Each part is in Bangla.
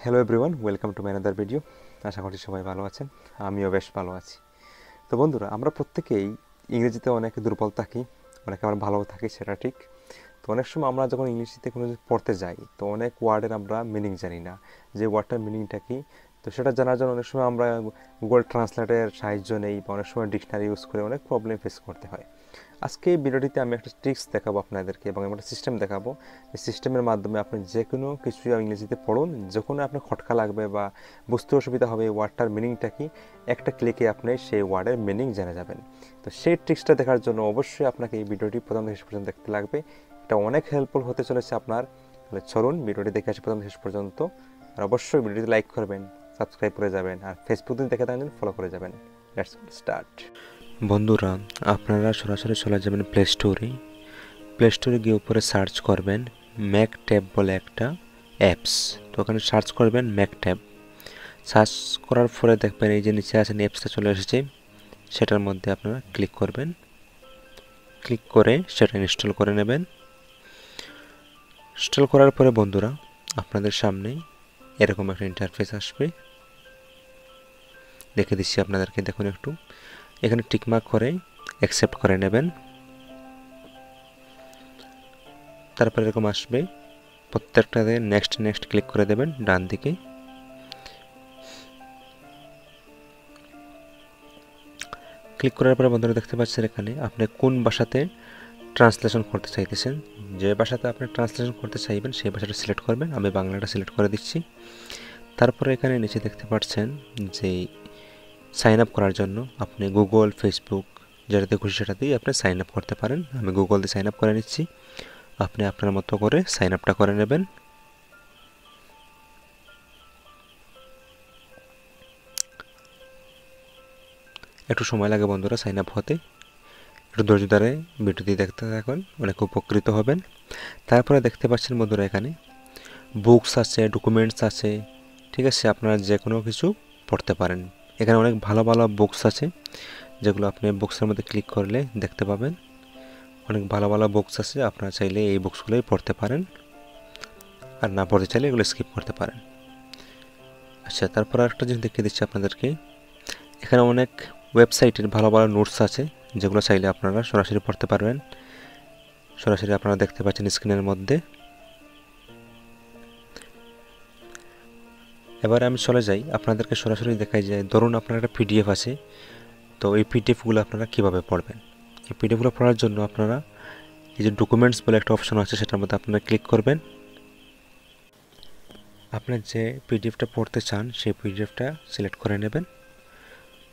Hello everyone, welcome to my another video. আশা করছি সবাই ভালো আছেন, আমিও বেশ ভালো আছি। তো বন্ধুরা, আমরা প্রত্যেকেই ইংরেজিতে অনেক দুর্বল থাকি, অনেকে আমরা ভালো থাকি, সেটা ঠিক। তো অনেক সময় আমরা যখন ইংরেজিতে কোনো কিছু পড়তে যাই, তো অনেক ওয়ার্ডের আমরা মিনিং জানি না, যে ওয়ার্ডটার মিনিংটা কী। তো সেটা জানার জন্য অনেক সময় আমরা গুগল ট্রান্সলেটের সাহায্য নেই, বা অনেক সময় ডিকশনারি ইউজ করে অনেক প্রবলেম ফেস করতে হয়। আজকে এই ভিডিওটিতে আমি একটা ট্রিক্স দেখাবো আপনাদেরকে, এবং একটা সিস্টেম দেখাবো। এই সিস্টেমের মাধ্যমে আপনি যে কোনো কিছু ইংরেজিতে পড়ুন, যখন আপনার খটকা লাগবে বা বুঝতে অসুবিধা হবে এই ওয়ার্ডটার মিনিংটা কি, একটা ক্লিকে আপনি সেই ওয়ার্ডের মিনিং জেনে যাবেন। তো সেই ট্রিক্সটা দেখার জন্য অবশ্যই আপনাকে এই ভিডিওটি প্রথম থেকে শেষ পর্যন্ত দেখতে লাগবে। এটা অনেক হেল্পফুল হতে চলেছে আপনার। তাহলে চলুন ভিডিওটি দেখে আসি প্রথম থেকে শেষ পর্যন্ত। আর অবশ্যই ভিডিওটি লাইক করবেন, সাবস্ক্রাইব করে যাবেন, আর ফেসবুক যদি দেখে থাকেন ফলো করে যাবেন। Let's start. বন্ধুরা, আপনারা সরাসরি চলে যাবেন প্লে স্টোরে গিয়ে উপরে সার্চ করবেন ম্যাক ট্যাব বলে একটা অ্যাপস। তো ওখানে সার্চ করবেন ম্যাক ট্যাব। সার্চ করার পরে দেখবেন এই যে নিচে আছেন অ্যাপসটা চলে এসেছে, সেটার মধ্যে আপনারা ক্লিক করবেন। ক্লিক করে সেটা ইনস্টল করে নেবেন। ইনস্টল করার পরে বন্ধুরা, আপনাদের সামনে এরকম একটা ইন্টারফেস আসবে। দেখে দিচ্ছি আপনাদেরকে, দেখুন একটু। এখানে টিকমার্ক করে অ্যাকসেপ্ট করে নেবেন। তারপর এরকম আসবে, প্রত্যেকটাতে নেক্সট নেক্সট ক্লিক করে দেবেন ডান দিকে। ক্লিক করার পরে বন্ধুরা দেখতে পাচ্ছেন এখানে আপনি কোন ভাষাতে ট্রান্সলেশন করতে চাইতেছেন। যে ভাষাতে আপনি ট্রান্সলেশন করতে চাইবেন সেই ভাষাটা সিলেক্ট করবেন। আমি বাংলাটা সিলেক্ট করে দিচ্ছি। তারপরে এখানে নিচে দেখতে পাচ্ছেন যে সাইন আপ করার জন্য আপনি গুগল, ফেসবুক, যেটাতে খুশি সেটাতেই আপনি সাইন আপ করতে পারেন। আমি গুগল দিয়ে সাইন আপ করে নিচ্ছি। আপনি আপনার মতো করে সাইন আপটা করে নেবেন। একটু সময় লাগে বন্ধুরা সাইন আপ হতে, একটু ধৈর্য ধরে ভিডিওটি দেখতে থাকুন, অনেক উপকৃত হবেন। তারপরে দেখতে পাচ্ছেন বন্ধুরা এখানে বুকস আছে, ডকুমেন্টস আছে, ঠিক আছে। আপনারা যে কোনো কিছু পড়তে পারেন। এখানে অনেক ভালো ভালো বুকস আছে, যেগুলো আপনি বুকসের মধ্যে ক্লিক করলে দেখতে পাবেন। অনেক ভালো ভালো বুকস আছে, আপনারা চাইলে এই বুকসগুলোই পড়তে পারেন, আর না পড়তে চাইলে এগুলো স্কিপ করতে পারেন। আচ্ছা, তারপর আরেকটা জিনিস দেখিয়ে দিচ্ছি আপনাদেরকে। এখানে অনেক ওয়েবসাইটের ভালো ভালো নোটস আছে, যেগুলো চাইলে আপনারা সরাসরি পড়তে পারবেন। সরাসরি আপনারা দেখতে পাচ্ছেন স্ক্রিনের মধ্যে। এবারে আমি চলে যাই, আপনাদেরকে সরাসরি দেখাই যায়। ধরুন আপনার একটা পিডিএফ আছে, তো এই পিডিএফগুলো আপনারা কীভাবে পড়বেন। এই পিডিএফগুলো পড়ার জন্য আপনারা এই যে ডকুমেন্টস বলে একটা অপশন আছে, সেটার মধ্যে আপনারা ক্লিক করবেন। আপনার যে পিডিএফটা পড়তে চান সেই পিডিএফটা সিলেক্ট করে নেবেন।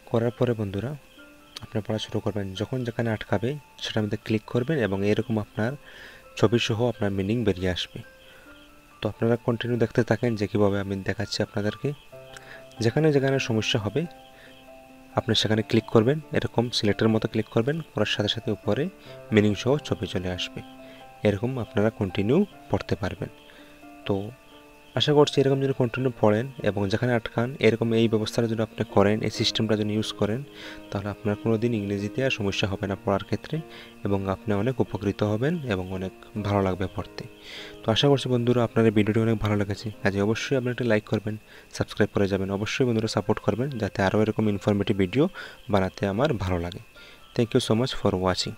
করার পরে বন্ধুরা আপনি পড়া শুরু করবেন। যখন যেখানে আটকাবে সেটার মধ্যে ক্লিক করবেন, এবং এরকম আপনার ছবি সহ আপনার মিনিং বেরিয়ে আসবে। তো আপনারা কন্টিনিউ দেখতে থাকেন, যে কীভাবে আমি দেখাচ্ছি আপনাদেরকে। যেখানে যেখানে সমস্যা হবে আপনি সেখানে ক্লিক করবেন, এরকম সিলেক্টের মতো ক্লিক করবেন। করার সাথে সাথে উপরে মিনিং সহ ছবি চলে আসবে। এরকম আপনারা কন্টিনিউ পড়তে পারবেন। তো আশা করছি এরকম যদি কন্টিনিউ পড়েন এবং যেখানে আটকান, এরকম এই ব্যবস্থাটা যদি আপনি করেন, এই সিস্টেমটা যদি ইউজ করেন, তাহলে আপনার কোনো দিন ইংরেজিতে আর সমস্যা হবে না পড়ার ক্ষেত্রে, এবং আপনি অনেক উপকৃত হবেন এবং অনেক ভালো লাগবে পড়তে। তো আশা করছি বন্ধুরা আপনার এই ভিডিওটি অনেক ভালো লেগেছে। কাজে অবশ্যই আপনি একটা লাইক করবেন, সাবস্ক্রাইব করে যাবেন। অবশ্যই বন্ধুরা সাপোর্ট করবেন, যাতে আরও এরকম ইনফরমেটিভ ভিডিও বানাতে আমার ভালো লাগে। Thank you so much for watching.